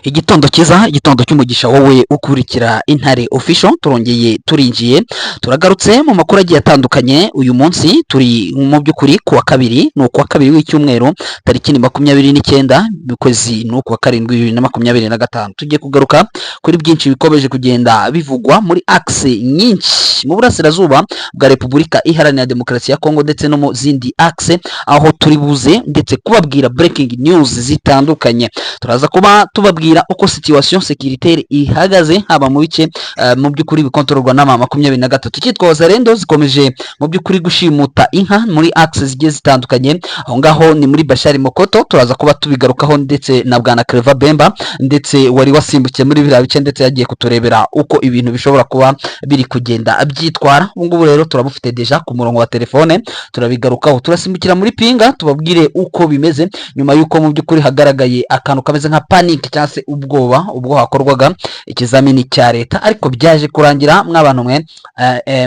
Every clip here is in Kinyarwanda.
Igitondo cyiza, igitondo cy'umugisha wowe ukurikira Intare Official, turongeye turinjiye turagarutse mu makuru agiye atandukanye. Uyu munsi turi mu by'ukuri kuwa kabiri, ni ukuwa kabiri w'icyumweru, tariki ni 29 ukwezi ni ukuwa karindwi 2025. Tugiye kugaruka kuri byinshi bikomeje kugenda bivugwa muri axe nyinshi mu burasirazuba bwa Repubulika Iharanira Demokarasi ya Kongo ndetse no mu zindi axe, aho turi buze ndetse kubabwira breaking news zitandukanye. Turaza kuba tubabwira uko situation securitaire ihagaze haba mu bice mu by'ukuri bikontororwa na 23 cyitwa Wazalendo zikomeje mu by'ukuri gushimuta inka muri axe zigiye zitandukanye. Aho ngaho ni muri Bashari Mokoto, turaza kuba tubigarukaho ndetse na bwana Cleva Bemba ndetse wari wasimbukiye muri biriya bice ndetse yagiye kuturebera uko ibintu bishobora kuba biri kugenda byitwara. Ubu ngubu rero turabufite deja ku murongo wa telefone, turabigarukaho. Turasimbukira muri Pinga tubabwire uko bimeze nyuma yuko mu by'ukuri hagaragaye akantu kameze nka panic cyangwa se ubwoba ubwo hakorwaga ikizamini cya leta, ariko byaje kurangira mw'abantu mwe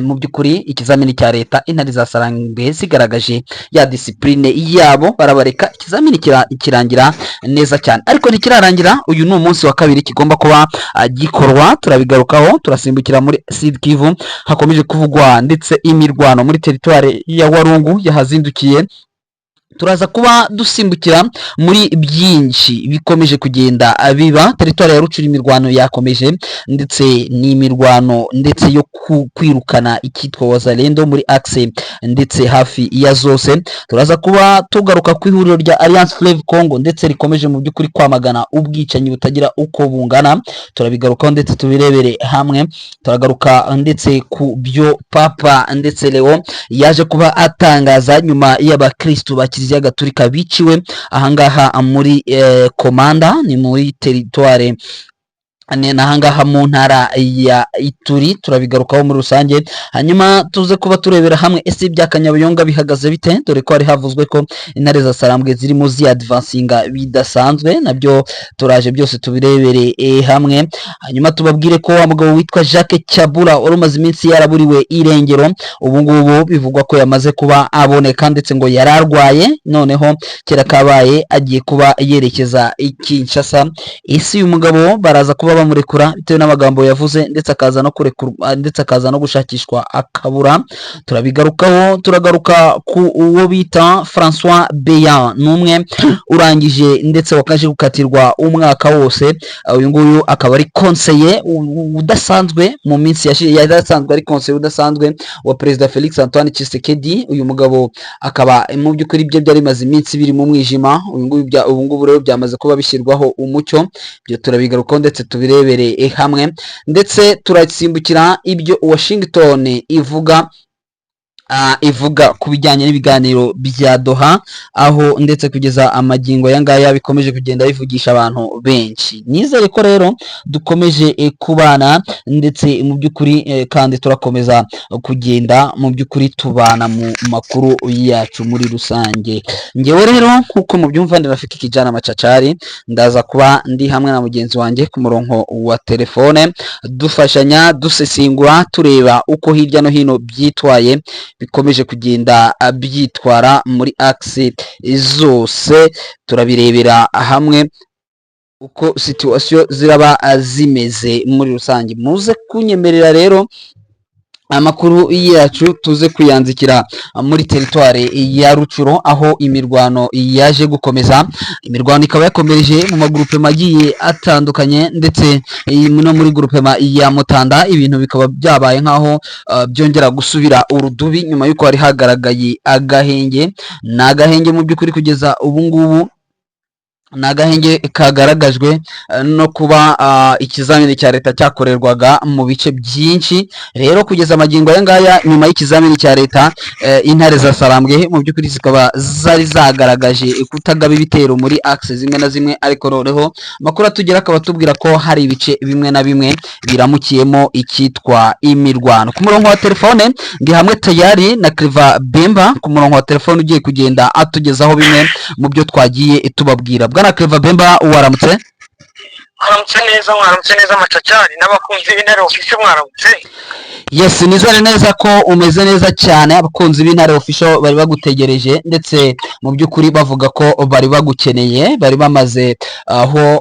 mu by'ukuri ikizamini cya leta Intare za Sarambwe zigaragaje ya discipline yabo, barabareka ikizamini kirangira neza cyane, ariko ntikirarangira. Uyu ni umunsi wa kabiri kigomba kuba gikorwa, turabigarukaho. Turasimbukira muri Sud Kivu, hakomeje kuvugwa ndetse imirwano muri teritware ya Warungu yahazindukiye. Turaza kuba dusimbukira muri byinshi bikomeje kugenda biba. Teritwari ya Rucuri imirwano yakomeje ndetse n'imirwano ndetse yo kwirukana ikitwa Wazalendo muri axe ndetse hafi ya zose. Turaza kuba tugaruka ku ihuriro rya Alliance Fleuve Congo ndetse rikomeje mu by'ukuri kwamagana ubwicanyi butagira uko bungana. Turabigarukaho ndetse tubirebere hamwe. Turagaruka ndetse ku byo Papa ndetse Leo yaje kuba atangaza nyuma y'abakristo ba Kiliziya Gatolika biciwe ahangaha muri Komanda, ni muri teritware nahangaha mu ntara ya Ituri. Turabigarukaho muri rusange, hanyuma tuze kuba turebera hamwe ese bya Kanyabayonga bihagaze bite, dore ko hari havuzwe ko Intare za Sarambwe zirimo advancinga bidasanzwe. Nabyo turaje byose tubirebere hamwe, hanyuma tubabwire ko wa mugabo witwa Jacques Cyabura urumaze iminsi yaraburiwe irengero, ubu ngubu bivugwa ko yamaze kuba aboneka ndetse ngo yararwaye, noneho kera kabaye agiye kuba yerekeza i Kinshasa. Ese uyu mugabo baraza kuba bamurekura bitewe n'amagambo yavuze ndetse akaza no kurekurwa ndetse akaza no gushakishwa akabura. Turabigarukaho. Turagaruka ku uwo bita François Beyan, numwe urangije ndetse wakaje gukatirwa umwaka wose. Uyu nguyu akaba ari conseiller udasanzwe mu minsi yadasanzwe, ari conseiller udasanzwe wa President Felix Antoine Tshisekedi. Uyu mugabo akaba mu by'ukuri bye byari maze iminsi biri mu mwijima, ubu ngubu rero byamaze kuba bishyirwaho umucyo. Byo turabigarukaho ndetse tubirebere hamwe, ndetse turasimbukira ibyo Washington ivuga ku bijyanye n'ibiganiro bya Doha, aho ndetse kugeza amagingo yangaya bikomeje kugenda bivugisha abantu benshi. Nizere ko rero dukomeje kubana ndetse mu by'ukuri kandi turakomeza kugenda mu by'ukuri tubana mu makuru yacu muri rusange. Ngewe rero nkuko mubyumva ndirafika Kijana Machachari, ndaza kuba ndi hamwe na mugenzi wanjye ku murongo wa telefone, dufashanya dusesengura tureba uko hirya no hino byitwaye bikomeje kugenda byitwara muri axe zose. Turabirebera hamwe uko situation ziraba zimeze muri rusange. Muze kunyemerera rero amakuru yacu tuze kuyanzikira muri teritware ya Rucuro, aho imirwano yaje gukomeza. Imirwano ikaba yakomereje mu magrupe magiye atandukanye ndetse no muri grupe ya Mutanda. Ibintu bikaba byabaye nkaho byongera gusubira urudubi nyuma yuko hari hagaragaye agahenge. Nagahenge mu by'ukuri kugeza ubu ngubu nagahenge kagaragajwe no kuba ikizamini cya leta cyakorerwaga mu bice byinshi. Rero kugeza amagingo yangaya nyuma y'ikizamini cya leta Intare za Sarambwe mu by'ukuri zikaba zari zagaragaje kutagaba ibitero muri axe zimwe na zimwe, ariko noneho makuru atugera akaba tubwira ko hari ibice bimwe na bimwe biramukiyemo ikitwa imirwano. Ku murongo wa telefone ndi hamwe tayari na Cleva Bemba, ku murongo wa telefone ugiye kugenda atugezaho bimwe mu byo twagiye tubabwira. Bwana Cleva Bemba, waramutse? mwaramutse neza Macacari n'abakunzi b'Intare Official mwaramutse. Yes, nizere neza ko umeze neza cyane. Abakunzi b'Intare Official bari bagutegereje, ndetse mu by'ukuri bavuga ko bari bagukeneye, bari bamaze aho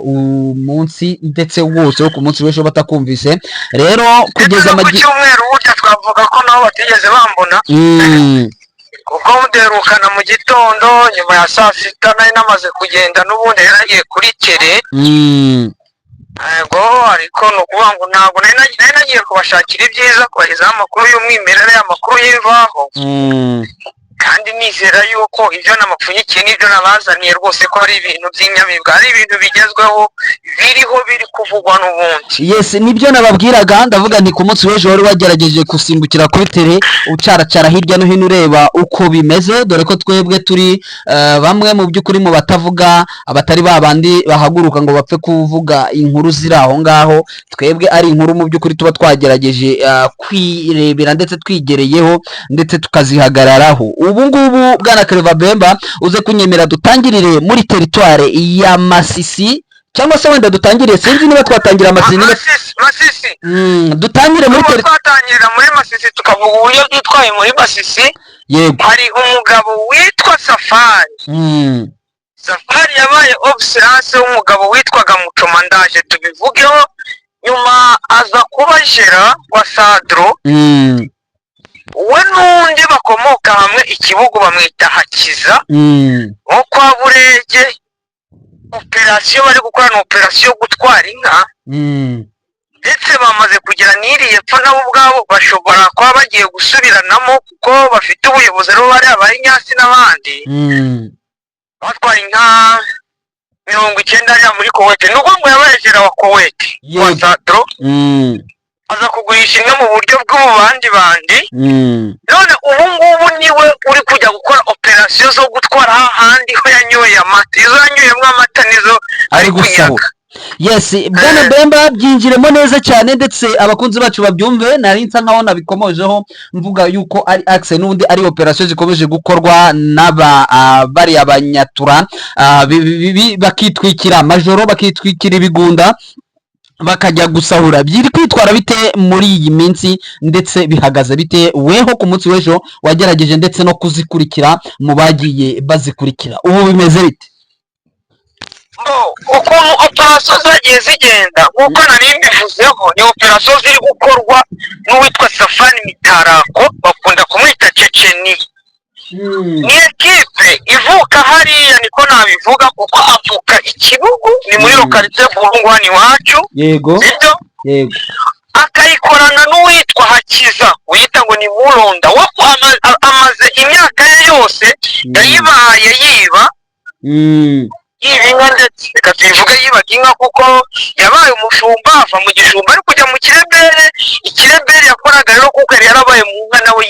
umunsi ndetse wose wo ku munsi w'ejo batakumvise. Rero kugeza ku cyumweru burya twavuga ko nabo batigeze bambona kuko muderukana mu gitondo nyuma ya saa sita nari namaze kugenda n'ubundi yaragiye kuri tere. Yego, ariko ni ukuvuga ngo ntabwo nari nagiye kubashakira ibyiza, kubagezaho amakuru y'umwimerere, amakuru y'imvaho, kandi nizera yuko ibyo namapfunyikiye n'ibyo nabazaniye rwose ko ari ibintu by'inyamibwa, ari ibintu bigezweho biriho biri kuvugwa n'ubundi. Yes, nibyo nababwiraga, ndavuga nti ku munsi w'ejo wari wagerageje gusimbukira kuri tere ucaracara hirya no hino ureba uko bimeze, dore ko twebwe turi bamwe mu by'ukuri mu batavuga, abatari babandi bahaguruka ngo bapfe kuvuga inkuru ziri aho ngaho. Twebwe ari inkuru mu by'ukuri tuba twagerageje kwirebera ndetse twigereyeho ndetse tukazihagararaho. Ubu ngubu bwana Claver Bemba, uze kunyemera dutangirire muri teritware ya Masisi, cyangwa se wenda dutangire, sinzi niba twatangira Masisi. Dutangire muri twatangira muri Masisi tukavuga uburyo byitwaye muri Masisi. Yego, hari umugabo witwa Safari. Safari yabaye observance w'umugabo witwaga Mucoma, ndaje tubivugeho. Nyuma aza kuba Jera wa Sadro, we n'undi bakomoka hamwe ikibugu bamwita Hakiza wo kwa Burege. Operasiyo bari gukora ni operasiyo yo gutwara inka, ndetse bamaze kugira n'iriye pfa nabo ubwabo bashobora kuba bagiye gusubiranamo kuko bafite ubuyobozi rero bari Abanyasi n'abandi batwara inka 90 hariya muri Kuwait. Nuko ngo yabaye Jera wa Kuwait wa Sadro, aza kugurisha inka mu buryo bw'ububandi. None ubu ngubu niwe uri kujya gukora operasiyo zo gutwara ahandi ho yanyoye amata. Izo yanyoyemo amata nizo ari gusahura. Yes, bwana Bemba, byinjiremo neza cyane ndetse abakunzi bacu babyumve. Nari nsa nkaho nabikomojeho mvuga yuko ari axe n'undi ari operasiyo zikomeje gukorwa bari abanyatura, bakitwikira amajoro, bakitwikira ibigunda, bakajya gusahura. Byiri kwitwara bite muri iyi minsi, ndetse bihagaze bite? Weho ku munsi w'ejo wagerageje ndetse no kuzikurikira mu bagiye bazikurikira, ubu bimeze bite? Ukuntu operasiyo zagiye zigenda nk'uko nari mbivuzeho, ni operasiyo ziri gukorwa n'uwitwa Safari Mitarako, bakunda kumwita Ceceni. Ni ekipe ivuka hariya, niko nabivuga, kuko avuka ikibugu, ni muri lokalite Burungu hano iwacu. Yego, yego. Akayikorana n'uwitwa Hakiza wita ngo ni Muronda, wo amaze imyaka ye yose yayibaye yiba inka, ndetse reka tuyivuge yibaga inka kuko yabaye umushumba, ava mu gishumba ari kujya mu kirebere. Ikirebere yakoraga rero kuko yari yarabaye mu nka, nawe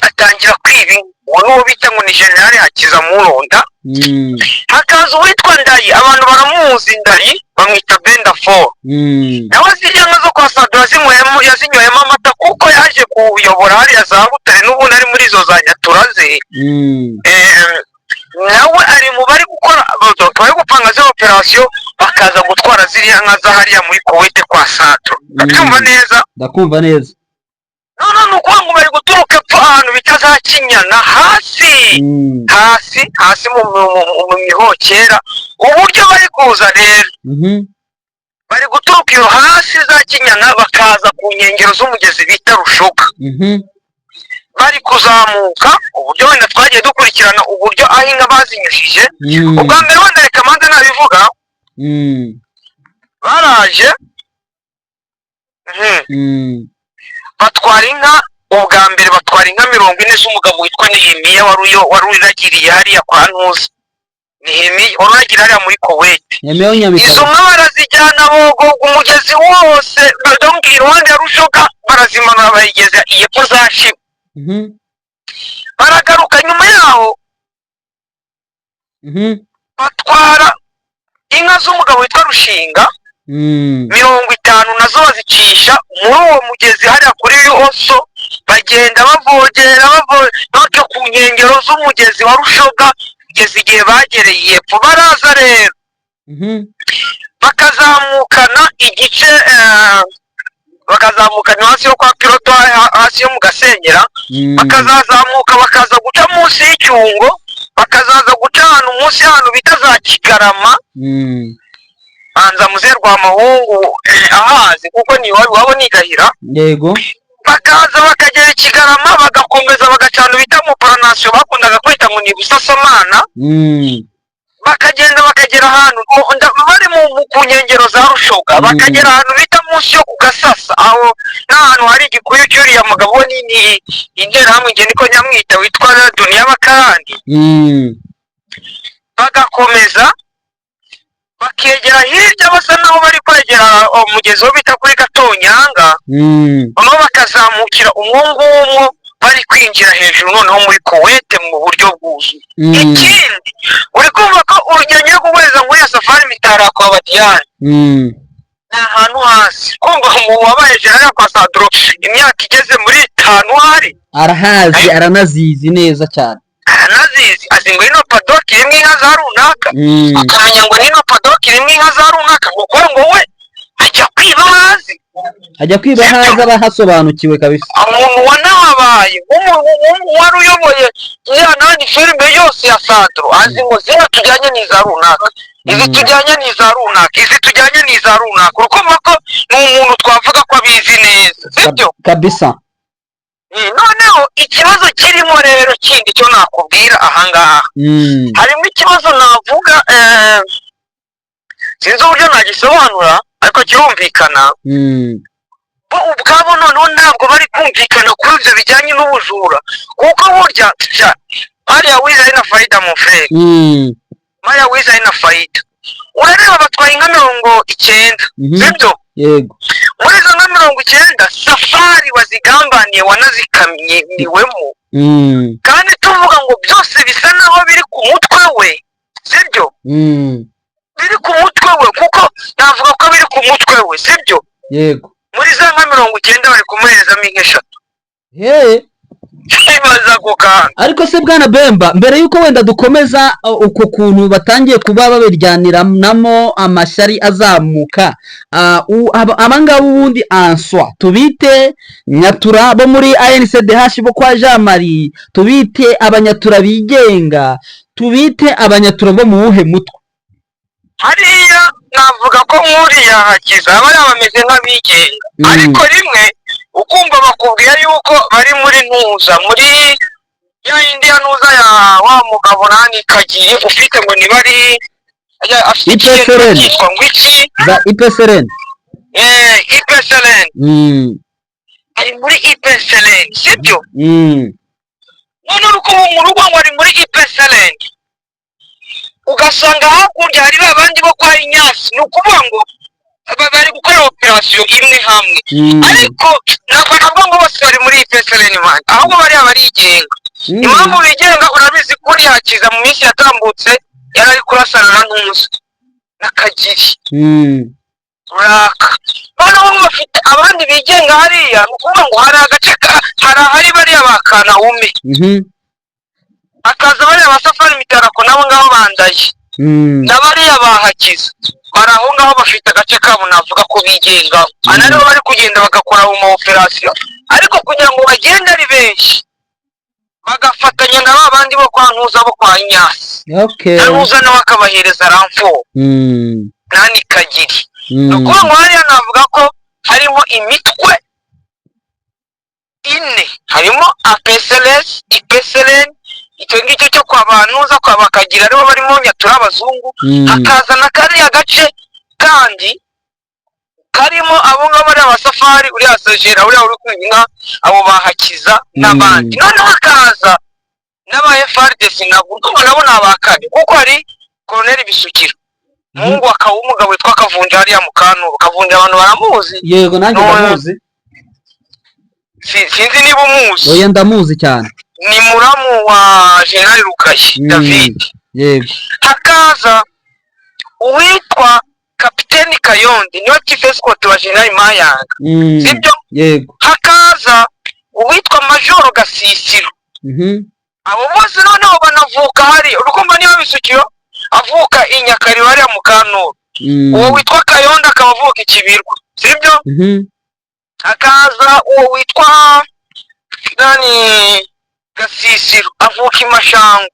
atangira kwiba inka. Uwo n'uwo bita ngo ni General Hakiza Muronda. Hakaza uwitwa Ndayi, abantu baramuzi Ndayi, bamwita Bendafor. nawe ziriya nka zo kwa Sadro yazinyweyemo amata kuko yaje kuyobora hariya za Butare, n'ubundi ari muri izo za Nyaturaze. Nawe ari mu bari gukora, bari gupanga za operasiyo bakaza gutwara ziriya nka za hariya muri Kuwait kwa Sadro. Ndabyumva neza? Ndakumva neza. None ni ukuvuga ngo bari guturuka ahantu bita za Kinyana, hasi mu mihokera. Uburyo bari kuza rero, bari guturuka iyo hasi za Kinyana bakaza ku nkengero z'umugezi bita Rushoka. Bari kuzamuka, uburyo wenda twagiye dukurikirana uburyo aho inka bazinyujije. Ubwa mbere wenda reka manza nabivuga, baraje batwara inka. Ubwa mbere batwara inka 40 z'umugabo witwa Nehemiya wari uragiriye hariya kwa Ntuzi. Nehemiya wari uragiriye hariya muri Kuwait. Izo nka barazijyana Bogo, umugezi wose badongira iruhande ya Rushoka, barazimanura bayigeza iyepfo za Shibu. Baragaruka nyuma yaho batwara inka z'umugabo witwa Rushinga 50 nazo bazicisha muri uwo mugezi hariya kuri Oso. Bagenda bavogera batyo ku nkengero z'umugezi wa Rushoga, kugeza igihe bagereye epfo. Baraza rero bakazamukana igice bakazamukana hasi yo kwa piloto hasi yo mu Gasenyera bakazazamuka bakaza guca munsi y'icyungo bakazaza guca ahantu munsi y'ahantu bita za Kigarama banza muzerwa amahungu ahazi kuko ni wabo nigahira yego bakaza bakagera Kigarama bagakomeza bagacana bita mu Paranasiyo bakundaga kwita ngo ni Busasamana bakagenda bakagera ahantu bari ku nkengero za Rushoga bakagera ahantu bita munsi yo ku Gasasa aho n'ahantu hari igikuyu cyuriya mugabo nini interahamwe nge niko nyamwita witwa Duniya Bakarani bagakomeza bakegera hirya basa naho bari kwegera umugezi wo bita kuri Gatonyanga noneho bakazamukira umwungu bari kwinjira hejuru noneho muri Kuwait mu buryo bwuzuye ikindi uri kumva ko urugendo rwo guheza muri Safari Mitara kwa Badiyani ahantu hasi kumva mu wabaye general kwa Sadro imyaka igeze muri 5 hari arahazi aranazizi neza cyane aranazizi azi ngo ino paddock imwe inka za runaka akamenya ngo ino paddock imwe inka za runaka kuko ngo we ajya kwiba haza abahasobanukiwe kabisa umuntu wanahabaye wari uyoboye ya nani filime yose ya Sadro azi ngo zira tujyanye n'iza runaka izi tujyanye n'iza runaka izi tujyanye n'iza runaka urukumva ko ni umuntu twavuga ko abizi neza sibyo kabisa noneho ikibazo kirimo rero kindi cyo nakubwira ahangaha harimo ikibazo navuga sinzi uburyo nagisobanura ariko kirumvikana bo ubwabo noneho ntabwo bari kumvikana kuri ibyo bijyanye n'ubujura kuko burya hariya wizaye na faida mu frere hariya wizaye na faida urareba batwaye inka 90 sibyo yego muri izo nka 90 Safari wazigambaniye wanazikamiriwemo kandi tuvuga ngo byose bisa naho biri ku mutwe we sibyo biri ku mutwe we kuko navuga ko biri ku mutwe we sibyo yego muri za nka 90 bari kumuherezamo inka 3 kibaza kukanga ariko se bwana Bemba mbere yuko wenda dukomeza uko kuntu batangiye kuba babiryaniramo amashyari azamuka abangaba ubundi answa tubite nyatura bo muri ANCDH bo kwa Jean Marie tubite abanyatura bigenga tubite abanyatura bo mu wuhe mutwe hariya navuga ko nkuriya hakiza aba yabameze nk'abigenga ariko rimwe ukumva bakubwiye yuko bari muri ntuza muri ya India ntuza ya wa mugabo nani kagiye ufite ngo ni bari IPSRN ngo iki za IPSRN IPSRN ari muri IPSRN sibyo none uko mu rugo ngo ari muri IPSRN ugasanga hakurya hari babandi bo kwa Inyasi ni ukuvuga ngo bari gukora operasiyo imwe hamwe ariko ntabwo ngo bose bari muri IPSRN man ahubwo bari abarigenga impamvu bigenga urabizi kuri hakiza mu minsi yatambutse yari ari kurasana na ntuza nakagiri uraka noneho bafite abandi bigenga hariya ni ukuvuga ngo hari agace hari bariya bakana ume akaza bariya ba Safari Mitarako nabo ngabo bandaye n'abariya bahakiza bari aho ngaho bafite agace kabo navuga ko bigenga anaribo bari kugenda bagakora mu operasiyo ariko kugira ngo bagende ari benshi bagafatanya na babandi bo kwa ntuza bo kwa Inyasi ntuza nawe akabahereza ramfo nani kagiri nuko ngo hariya navuga ko harimo imitwe ine harimo APSLS IPSRN icyo ngicyo cyo kwa bantuza kwa bakagira aribo barimo nyatura abazungu hakaza na kariya gace kandi karimo abo ngabo ari abasafari uri asajera uri kwinka abo bahakiza n'abandi none hakaza n'aba FRDC nabo nabakane kuko ari Colonel Bisukiro mungu akawa umugabo witwa Kavunja hariya mu Kanuru Kavunja abantu baramuzi yego nanjye ndamuzi sinzi niba umuzi oya ndamuzi cyane ni muramu wa General Rukashi David yego hakaza uwitwa Kapiteni Kayondi niwe chief escort wa General Mayanga sibyo yego hakaza uwitwa Major Gasisiro abo bose noneho banavuka hari urukumva niba Bisukiro avuka inyakari bari mu Kanuru uwo witwa Kayonda akaba avuka Ikibirwa sibyo hakaza uwo witwa Gasisiro avuka Imashango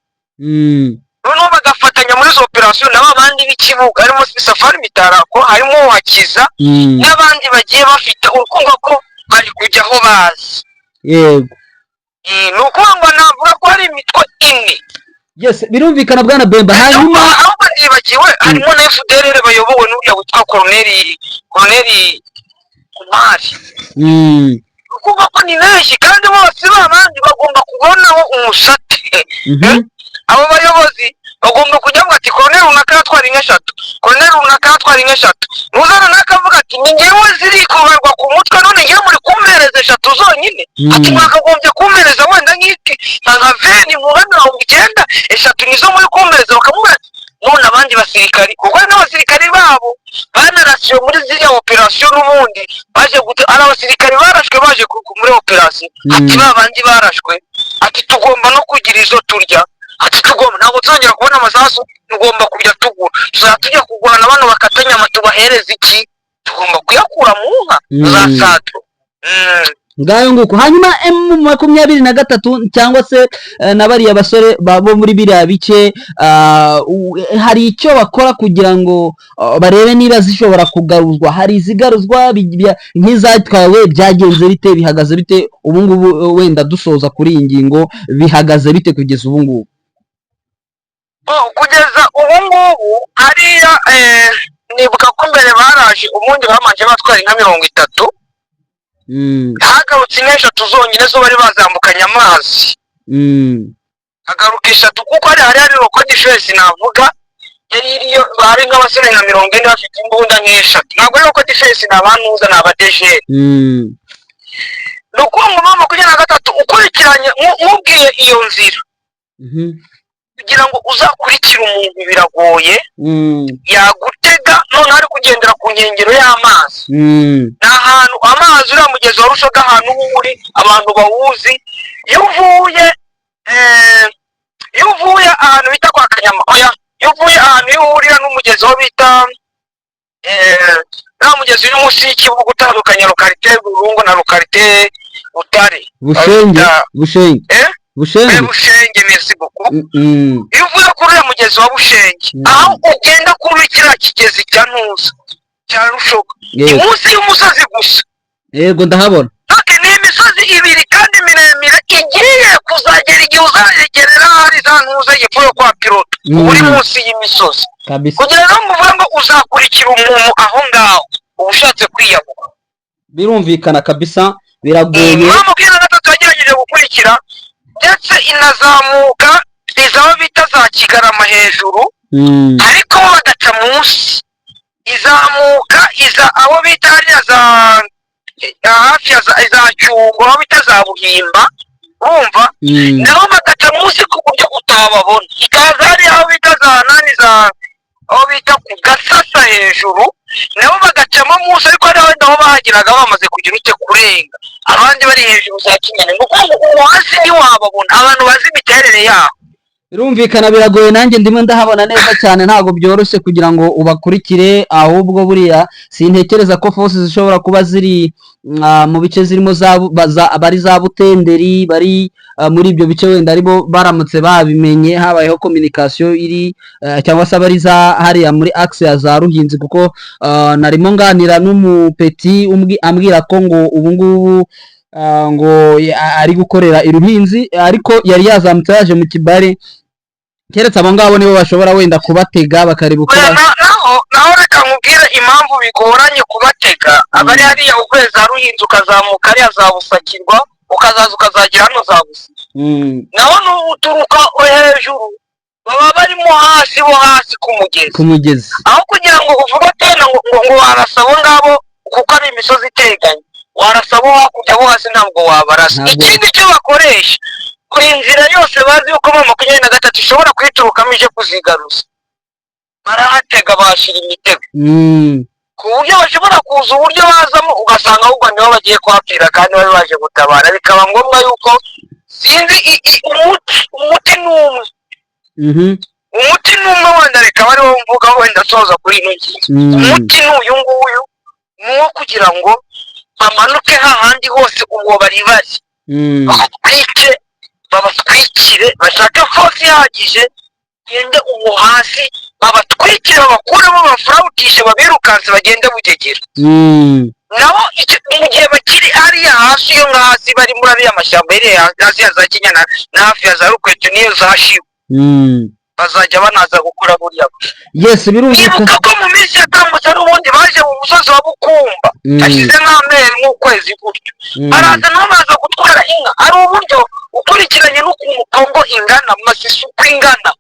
noneho bagafatanya muri izo operasiyo nabo abandi b'ikibuga harimo Safari Mitarako harimo Wakiza n'abandi bagiye bafite urukundo ko bari kujya aho bazi yego ni ukuvuga ngo navuga ko hari imitwe ine yes birumvikana bwana Bemba hanyuma ahubwo nibagiwe harimo na FDLR bayobowe n'uriya witwa Colonel Kumari ukuvuga ko ni benshi kandi bose babandi bagomba kubonaho umusate abo bayobozi bagomba kujya ngo ati Colonel runaka yatwara inka 3 Colonel runaka yatwara inka 3 nuzana nakavuga ati ni ngewe ziri kubarwa ku mutwe none ngiye muri kumpereza 3 zonyine ati mwakagombye kumpereza wenda nk'iki nka veni mu 90 3 nizo muri kumpereza bakamubwira none abandi basirikari kuko n'abasirikari babo banarasiyo muri ziriya operasiyo n'ubundi baje gute ari abasirikari barashwe baje muri operasiyo ati babandi barashwe ati tugomba no kugira izo turya ati tugomba ntabwo tuzongera kubona amasasu tugomba kujya tujya kugurana abantu bakatanya amatubahereza iki tugomba kuyakura mu nka za sato ngayo nguko hanyuma M23 cyangwa se nabariya basore babo muri biriya bice hari icyo bakora kugira ngo barebe niba zishobora kugaruzwa hari izigaruzwa nk'izatwawe byagenze bite bihagaze bite ubu ngubu wenda dusoza kuri iyi ngingo bihagaze bite kugeza ubu ngubu kugeza ubu ngubu hariya nibuka ko mbere baraje ubundi bamanje batwara inka 30 hagarutse inka 3 zonyine zo bari bazambukanye amazi hagaruka 3 kuko hari roko defense navuga yari bari nk'abasore nka 40 bafite imbunda nk'eshatu ntabwo roko defense nabanuza n'abadege nuko mu mama kujya na 3 ukurikiranye mubwiye iyo nzira kugira ngo uzakurikira umuntu biragoye yagutega none ari kugendera ku nkengero y'amazi n'ahantu amazi uramugeze warushaga ahantu uri abantu bawuzi iyo uvuye ahantu bita kwa Kanyama iyo uvuye ahantu ihurira n'umugezi wo bita nta mugezi uri munsi y'ikibuga utandukanye lokalite Burungu na lokalite Butare Bushenge merci beaucoup iyo uvuye kuri uyu mugezi wa Bushenge aho ugenda kuri kiriya kigezi cya Ntuza cya Rushoka munsi y'umusozi gusa yego ndahabona ni imisozi ibiri kandi miremire igiye kuzagera igihe uzayegerera hari za Ntuza gipfuye kwa pilote uri munsi y'imisozi kugira ngo muvuge ngo uzakurikira umuntu aho ngaho ubushatse kwiyahura birumvikana kabisa biragoye mubwira gatatu yagerageje gukurikira ndetse inazamuka izaba bita za Kigarama hejuru ariko bagaca munsi izamuka aho bita hariya za hafi ya za Cyungo aho bita za Buhimba urumva naho bagaca munsi ku buryo utababona ikaza hariya aho bita za aho bita ku Gasasa hejuru nabo bagacamo munsi ariko hariya wenda aho bahageraga bamaze kugira ute kurenga abandi bari hejuru za Kinyene nuko uwo hasi ntiwababona abantu bazi imiterere yaho birumvikana biragoye nanjye ndimo ndahabona neza cyane ntabwo byoroshye kugira ngo ubakurikire ahubwo buriya sintekereza ko force zishobora kuba ziri mu bice zirimo bari za Butenderi bari muri ibyo bice wenda aribo baramutse babimenye habayeho communication iri cyangwa se abari za hariya muri axe ya za Ruhinzi kuko narimo nganira n'umupeti ambwira ko ngo ubu ngubu ngo ari gukorera iruhinzi ariko yari yazamutse yaje mu Kibare keretse abo ngabo nibo bashobora wenda kubatega bakareba uko naho reka nkubwire impamvu bigoranye kubatega abari hariya ukwezi Ruhinzi ukazamuka hariya za Busakirwa ukazaza ukazagera hano za Busa naho n'uturuka hejuru baba barimo hasi bo hasi ku mugezi aho kugira ngo uvuge atena ngo warasabo ngabo kuko ari imisozi iteganye warasabo hakurya bo hasi ntabwo wabarasa ikindi cyo bakoresha kuri inzira yose bazi yuko mu 23 ishobora kwiturukamo ije kuzigaruza barahatega bashira imitego ku buryo bashobora kuza uburyo bazamo ugasanga ahubwo nibo bagiye kwapfira kandi bari baje gutabara bikaba ngombwa yuko sinzi umuti n'umwe umuti ni umwe wenda reka bari wo mvuga wenda soza kuri ino ngingo. Umuti ni uyu nguyu ni uwo kugira ngo bamanuke hahandi hose ubwo bari bari babatwikire bashake force ihagije gende ubu hasi babatwikire babakuremo bafurawutishe babirukanse bagende bugegera. Nabo mu gihe bakiri hariya hasi yo hasi bari muri ariya mashyamba yari hasi ya za Kinyana na hafi ya za Rukweto niyo zashiwe bazajya banaza gukura buriya. Yes, birumvikana. Nibuka ko mu minsi yatambutse n'ubundi baje mu musozi wa Bukumba hashize nk'amezi nk'ukwezi gutyo baraza nabo baza gutwara inka. Ari uburyo ukurikiranye n'ukuntu Kongo ingana Masisi uko ingana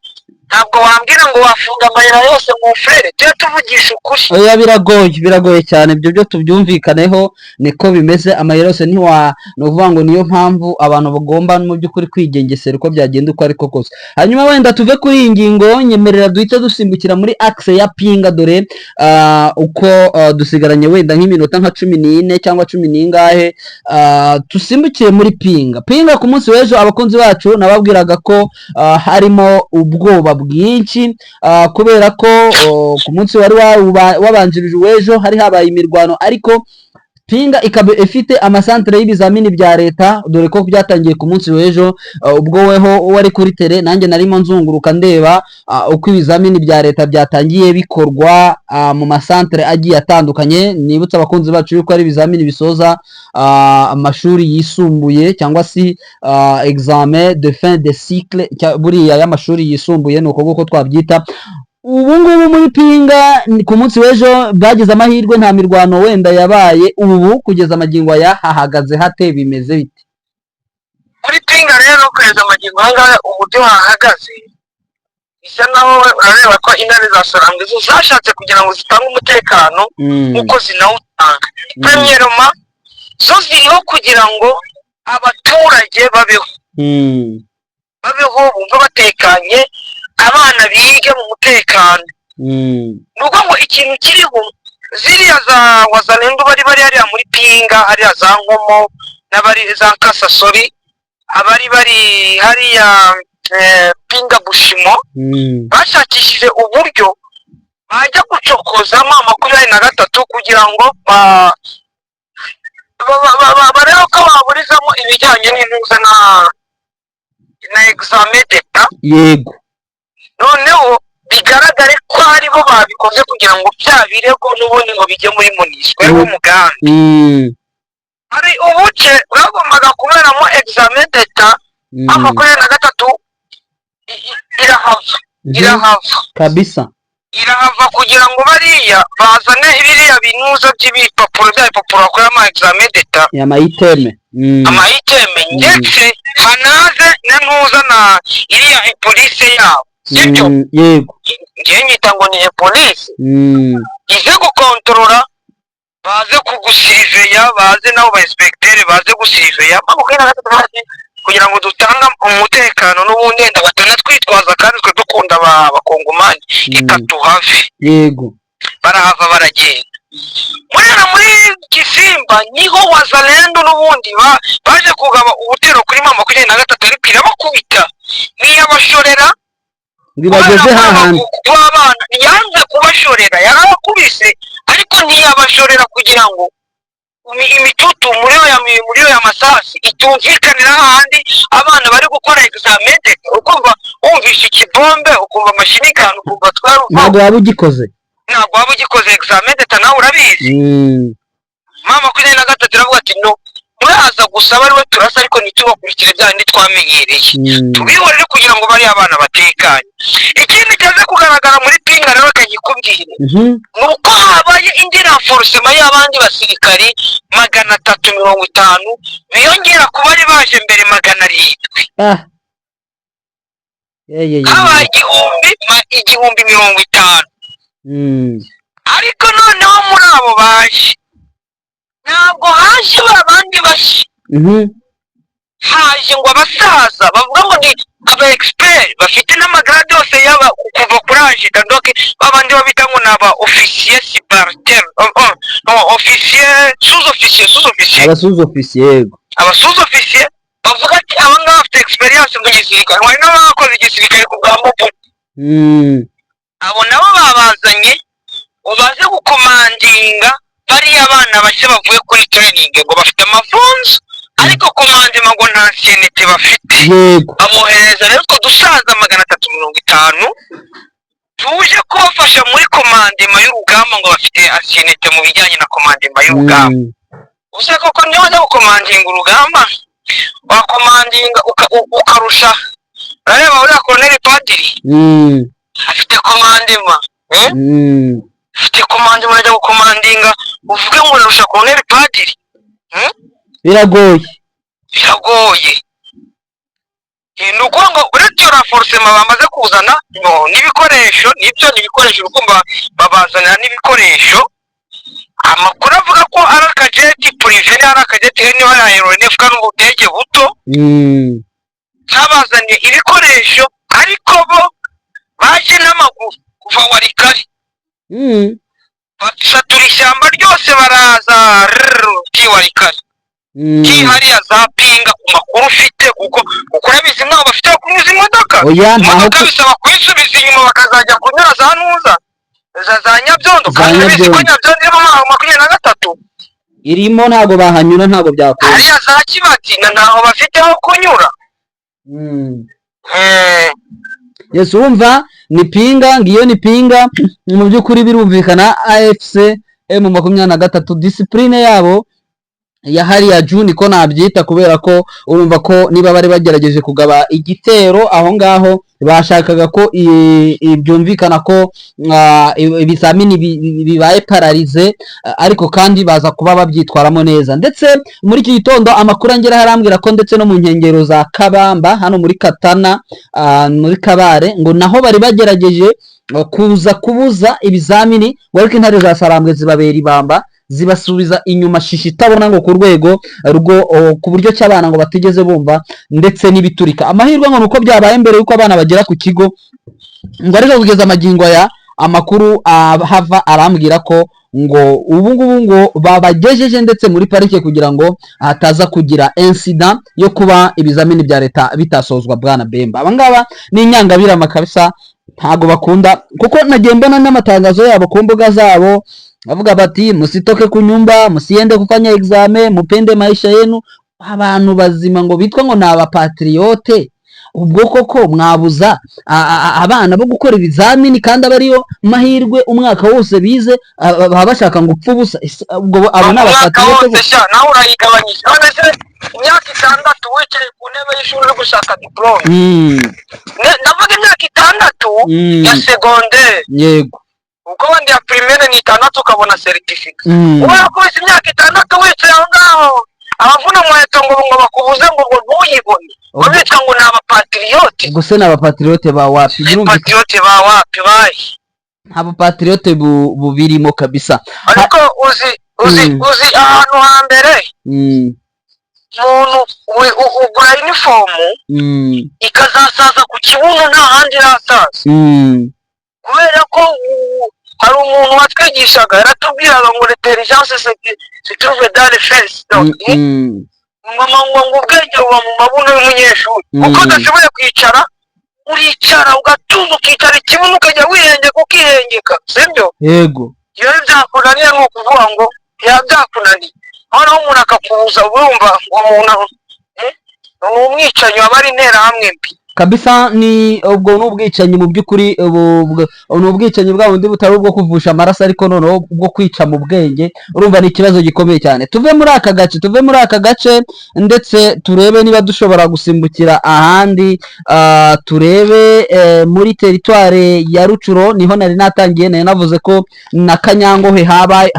ntabwo wambwira ngo wafunga amayira yose mu frere tujye tuvugisha ukuri. Oya biragoye cyane ibyo byo tubyumvikaneho niko bimeze. Amayira yose ni ukuvuga ngo niyo mpamvu abantu bagomba mu by'ukuri kwigengesera uko byagenda uko ariko kose. Hanyuma wenda tuve kuri iyi ngingo nyemerera duhita dusimbukira muri axe ya pinga dore uko dusigaranye wenda nk'iminota nka 14 cyangwa 10 n'ingahe tusimbukiye muri pinga ku munsi w'ejo. Abakunzi bacu nababwiraga ko harimo ubwoba bwinshi kubera ko ku munsi wari wabanjirije w'ejo hari habaye imirwano, ariko pinga ikaba ifite amasantere y'ibizamini bya leta dore ko byatangiye ku munsi w'ejo. Ubwo weho wari kuri tele nanjye narimo nzunguruka ndeba uko ibizamini bya leta byatangiye bikorwa mu masantere agiye atandukanye. Nibutsa abakunzi bacu yuko ari ibizamini bisoza amashuri yisumbuye cyangwa si examen de fin de cycle buriya y'amashuri yisumbuye nuko guko twabyita. Ubu ngubu muri pinga ku munsi w'ejo bagize amahirwe nta mirwano wenda yabaye. Ubu kugeza amagingo aya hahagaze hate bimeze bite muri pinga? Rero kugeza amagingo ahangaha uburyo hahagaze bisa naho urareba ko intare za Sarambwe zo zashatse kugira ngo zitange umutekano nk'uko zinawutanga. Premièrement zo ziriho kugira ngo abaturage babeho bumva batekanye, abana bige mu mutekano. Nuko ngo ikintu kiriho ziriya za wazalendo bari hariya muri pinga hariya za Nkomo n'abari za Kasasori abari hariya pinga Bushimo bashakishije uburyo bajya gucokozamo 23 kugira ngo barebe ko baburizamo ibijyanye n'intuza na examen d'etat. Yego, noneho bigaragare ko aribo babikoze kugira ngo bya birego n'ubundi ngo bijye muri muniswe w'umugambi. Hari ubuce bagombaga kuberamo examen d'etat 23 irahava kabisa, irahava kugira ngo bariya bazane ibiriya binuza by'ibipapuro bakoramo examen d'etat amayiteme ndetse hanaze n'intuza na iriya polisi yabo. Sibyo? Yego, ngiye nyita ngo ni polisi ize gukontorora baze kugusiriveya baze nabo ba inspecteur baze gusiriveya kugira ngo dutanga umutekano n'ubundi wenda batanatwitwaza kandi twe dukunda abakongomani ikatuhave. Yego, barahava baragenda. Muri Gisimba niho wazalendo n'ubundi baje kugaba ubutero kuri 23 ariko irabakubita niyabashorera ngibageze hahandi abana yanze kubashorera yarabakubise ariko ntiyabashorera kugira ngo imitutu muri yo masasi itumvikanira hahandi abana bari gukora examen ukumva wumvisha ikibombe ukumva amashinikano ukumva twari ntabwo waba ugikoze examen d'etat nawe urabizi. Mama 23 iravuga ati no muraza gusaba ariwe turasa ariko ntitubakurikire bya ndi twamenyereye tubihorere kugira ngo bari abana batekanye. Ikindi cyaje kugaragara muri pinga rero kagikubwire nuko habaye indi renforcement y'abandi basirikari 350 biyongera ku bari baje mbere 700. Habaye igihumbi 50. Ariko noneho muri abo baje ntabwo haje abandi bashi haje ngo abasaza bavuga ngo ni aba expert bafite n'amagrade yose yaba kuva kuri agida donc babandi babita ngo naba officier subalterne officier sous-officier abasous-officier bavuga ati aba ngaba bafite experience mu gisirikare wari n'abakoze igisirikare ku bwa Mobutu abo nabo babazanye ubaze gukomandinga bariya abana bashya bavuye kuri training ngo bafite amafunzo ariko komandima ngo nta senete bafite bamuhereza rero utwo dusaza 350 tuje kubafasha muri komandima y'urugamba ngo bafite senete mu bijyanye na komandima y'urugamba uze koko niba wajya gukomandinga urugamba wakomandinga ukarusha urareba uriya Colonel Padiri afite komandima afite komandima urajya gukomandinga uvuge ngo urarusha Colonel Padiri biragoye ni ukuvuga ngo uretse raforcement bamaze kuzana n'ibikoresho n'ibikoresho urukumva babazanira n'ibikoresho amakuru avuga ko ari akajeti prive ari akajeti niho ari aeronef kandi ubudege buto zabazaniye ibikoresho ariko bo baje n'amaguru kuva Warikari basatura ishyamba ryose baraza Warikari hariya za pinga ku makuru ufite kuko urabizi nkaho bafite kunyuza imodoka bisaba kuyisubiza inyuma bakazajya kunyura za nuza za Nyabyondo kandi urabizi ko Nyabyondo irimo 23 irimo ntabwo bahanyura ntabwo byakora hariya za Kibati ntaho bafite ho kunyura Yesu wumva ni pinga ngiyo ni pinga mu by'ukuri birumvikana AFC M23 discipline yabo ya hariya June ko nabyita kubera ko urumva ko niba bari bagerageje kugaba igitero aho ngaho bashakaga ko byumvikana ko ibizamini bibaye paralize ariko kandi baza kuba babyitwaramo neza ndetse muri iki gitondo amakuru angera harambwira ko ndetse no mu nkengero za Kabamba hano muri Katana muri Kabare ngo naho bari bagerageje kuza kubuza ibizamini ariko intare za Sarambwe zibabera ibamba zibasubiza inyuma shishi itabona ngo ku rwego rwo ku buryo cy'abana ngo batigeze bumva ndetse n'ibiturika amahirwe ngo nuko byabaye mbere yuko abana bagera ku kigo ngo ariko kugeza amagingo ya amakuru hava arambwira ko ngo ubu ngubu ngo babagejeje ndetse muri parike kugira ngo hataza kugira incident yo kuba ibizamini bya leta bitasozwa bwana Bemba abangaba ni inyangabirama kabisa ntago bakunda kuko nagiye mbona n'amatangazo yabo ku mbuga zabo bavuga bati musitoke kunyumba musiende kufanya exame mupende maisha yenu abantu bazima ngo bitwa ngo naba patriote ubwo koko mwabuza abana bo gukora ibizamini kandi abariyo mahirwe umwaka wose bize bashaka ngo upfa ubusa ubwo abo naba patriote nawe urayigabanyije none imyaka 6 wicaye ku ntebe y'ishuri uri gushaka diplome ndavuga imyaka 6 ya secondaire yego ubwo wandi ya primaire ni 6 ukabona certificate ubona ko imyaka 6 wicaye aho ngaho abavuna muheto ngo bakubuze ngo ntuyibone babitwa ngo ni abapatriote gusa ni abapatriote ba wapi bayi abo patriote bubirimo kabisa ariko uzi ahantu hambere umuntu ugura uniform ikazasaza ku kibuno nta handi irasaza kubera ko hari umuntu watwigishaga yaratubwiraga ngo l'intelligence se trouve dans les fesses mama ngo ubwenge buba mu mabuno y'umunyeshuri uko udashoboye kwicara uricara ugatuza ukicara ikibuno ukajya wihengeka ukihengeka sibyo yego iyo byakunaniye ni ukuvuga ngo byakunaniye noneho umuntu akakubuza urumva umuntu ni umwicanyi waba ari interahamwe mbi kabisa ni ubwo n'ubwicanyi mu by'ukuri ni ubwicanyi bwa bundi butari ubwo kuvusha amaraso ariko noneho ubwo kwica mu bwenge urumva ni ikibazo gikomeye cyane tuve muri aka gace ndetse turebe niba dushobora gusimbukira ahandi turebe muri teritware ya Rucuro niho nari natangiye navuze ko na Kanyangohe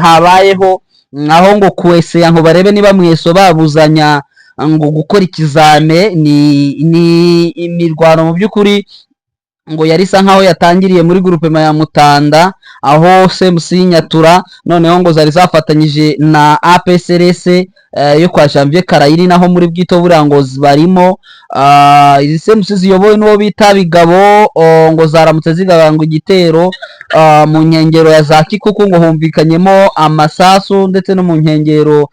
habayeho aho ngo kwese ngo barebe niba mweso babuzanya ngo gukora ikizame ni imirwano mu by'ukuri ngo yari isa nkaho yatangiriye muri groupement ya Mutanda aho CMC Nyatura noneho ngo zari zafatanyije na APSRS yo kwa Janvier Karayiri naho muri bwito burangozi barimo izi CMC ziyobowe n'uwo bita Bigabo ngo zaramutse zigabanga igitero mu nkengero ya za Kikuku ngo humvikanyemo amasasu ndetse no mu nkengero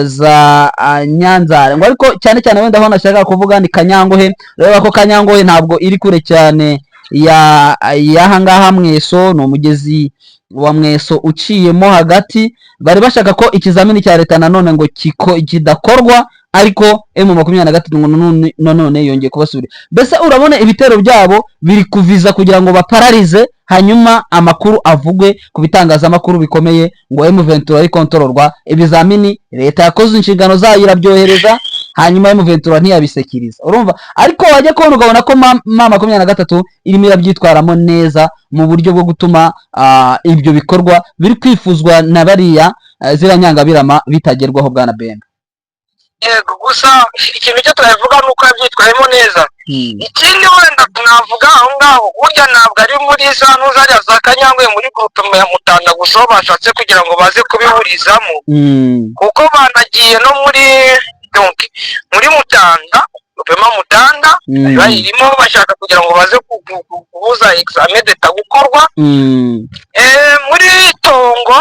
za Nyanzare ngo ariko cyane cyane wenda aho nashaka kuvuga ni Kanyangohe reba ko Kanyangohe ntabwo iri kure cyane y'ahangaha Mweso, ni umugezi wa Mweso uciyemo hagati. Bari bashaka ko ikizamini cya leta nanone ngo kidakorwa, ariko M23 none yongeye kubasubira. Mbese urabona ibitero byabo biri kuviza kugira ngo bapararize, hanyuma amakuru avugwe ku bitangazamakuru bikomeye ngo M23 ari kontrolwa. Ibizamini leta yakoze inshingano zayo irabyohereza, hanyuma M23 ntiyabisekiriza. Urumva, ariko wajya kubona ukabona ko M23 irimo irabyitwaramo neza mu buryo bwo gutuma ibyo bikorwa biri kwifuzwa na bariya ziranyangabirama bitagerwaho. Bwana Benga, yego, gusa ikintu cyo turavuga nuko yabyitwayemo neza. Ikindi wenda tunavuga aho ngaho, burya ntabwo ari muri za ntuzariya za Kanyangwe muri groupe ya Mutanda gusa bashatse kugira ngo baze kubihurizamo, kuko banagiye no muri Mutanda, Mutanda bayirimo bashaka kugira ngo baze kubuza examen d'etat gukorwa. Muri Tongo,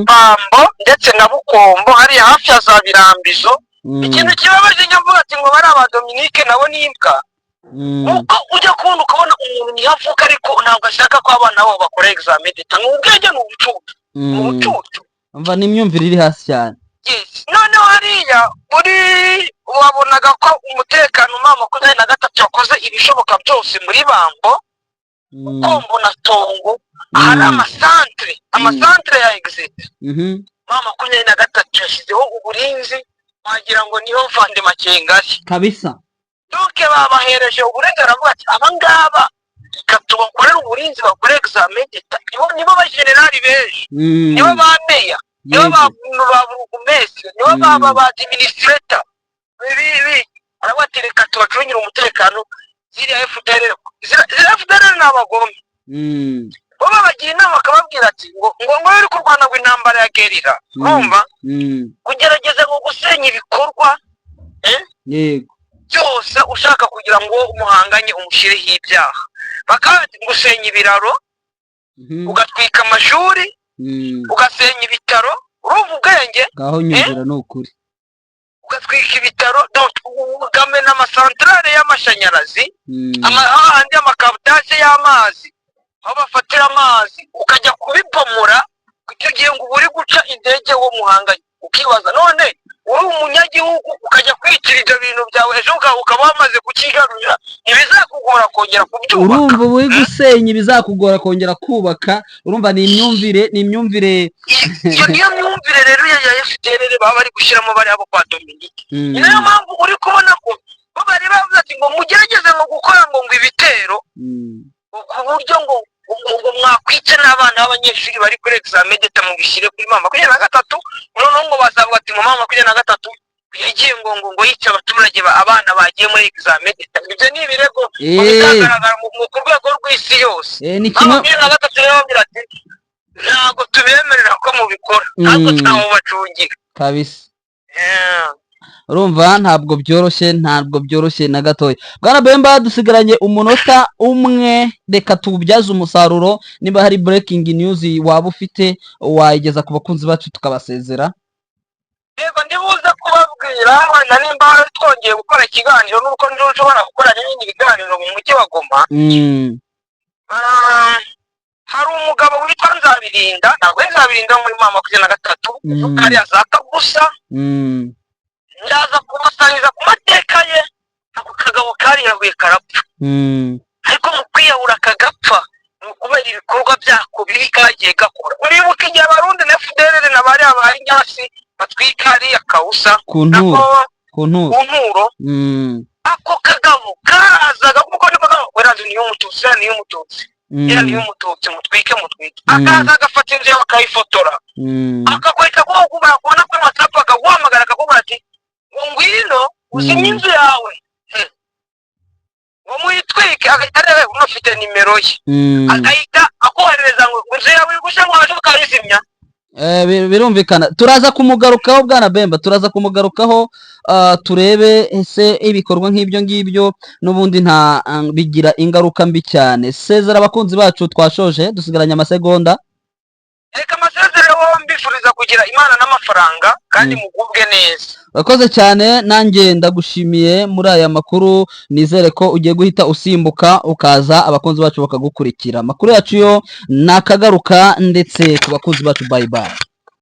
Pambo ndetse na Bukombo hariya hafi ya za Birambizo. Ikintu kibabaje nyavuga ati ngo bari aba Dominique nabo nimbwa, ujya kubona ukabona umuntu ntihavuka ariko ntabwo ashaka ko abana babo bakora examen d'etat. Ubwenge ni ubucucu, umva n'imyumvire iri hasi cyane. Noneho hariya wabonaga ko umutekano M23 yakoze ibishoboka byose muri Bambo, Bukombo na Tongo, hari amasantre ya exit. M23 yashyizeho uburinzi wagira ngo niho Vande Makengari kabisa. Duke babahereje uburenganzira, aravuga ati abangaba katubakorera uburinzi bakore examen d'etat. Nibo ba generali benshi, nibo ba meya, nibo ba burugumestre, nibo ba administrator. Aravuga ati reka tubacungire umutekano. Ziriya FDLR ni abagome. Baba bagiye inama bakababwira ati ngo uri kurwana intambara ya gerira, urumva, kugerageza ngo gusenya ibikorwa byose ushaka kugira ngo umuhanganye umushireho ibyaha. Bakaba gusenya ibiraro, ugatwika amashuri, ugasenya ibitaro. Urumva ubwenge ngaho nyumvira no ukuri, ugatwika ibitaro, ugamena amasantrale y'amashanyarazi, ahandi amakabutage y'amazi aho bafatira amazi, ukajya kubipomora. Icyo gihe ngo uri guca indege wo muhanganye, ukibaza none uri umunyagihugu ukajya kwitira ibyo bintu byawe, ejo ukaba wamaze kukigarurira, ntibizakugora kongera kubyubaka. Urumva uri gusenya ibizakugora kongera kubaka. Urumva ni imyumvire iyo niyo myumvire rero ya FDLR baba bari gushyiramo bari abo kwa Dominique. Ni nayo mpamvu uri kubona ko bari bavuze ati ngo mugerageze ngo gukora ngo ibitero ku buryo ngo mwakwice n'abana b'abanyeshuri bari kuri examen d'etat mu bishyire kuri M23. Noneho ngo bazavuga ati ngo M23 yagiye ngo yice abaturage abana bagiye muri examen d'etat. Ibyo ni ibirego bigaragara ku rwego rw'isi yose. M23 rero bagira ati ntabwo tubemerera ko mubikora, ntabwo twabacungira kabisa. Urumva ntabwo byoroshye na gatoya. Bwana Bemba, dusigaranye umunota umwe, reka tubyaze umusaruro. Niba hari breaking news waba ufite wayigeza ku bakunzi bacu tukabasezera. Yego, ndibuze kubabwira wenda nimba twongeye gukora ikiganiro, nuko nshobora gukora n'ibindi biganiro mu mujyi wa Goma. Hari umugabo witwa Nzabirinda, ntabwo Nzabirinda muri M23, hariya za Kagusa. Ndaza kubasangiza ku mateka ye. Ako kagabo kariyahuye karapfa, ariko mu kwiyahura kagapfa ni ukubera ibikorwa byako bibi kagiye gakora. Uribuka igihe Abarundi na FDLR na bariya bari nyasi batwika hariya Kausa ku nturo. Ako kagabo karazaga kuko niko weraje niyo mututsi niyo mututsi mutwike. Akaza agafata inzu yawe akayifotora, akakwereka ko kubona ko WhatsApp akaguhamagara akakubwira ati ngwino usinye inzu yawe, ngo muyitwike. Agahita arebe unafite nimero ye, agahita akohereza ngo inzu yawe iri gushya ngo waje ukayizimya. Birumvikana. Turaza kumugarukaho Bwana Bemba, turaza kumugarukaho turebe ese ibikorwa nk'ibyo ngibyo n'ubundi nta bigira ingaruka mbi cyane. Sezera abakunzi bacu, twashoje dusigaranye amasegonda. Reka amasezerano mbifuriza kugira imana n'amafaranga kandi mugubwe neza. Urakoze cyane, nanjye ndagushimiye muri aya makuru, nizere ko ugiye guhita usimbuka ukaza abakunzi bacu bakagukurikira. Amakuru yacu yo nakagaruka ndetse ku bakunzi bacu, bye bye.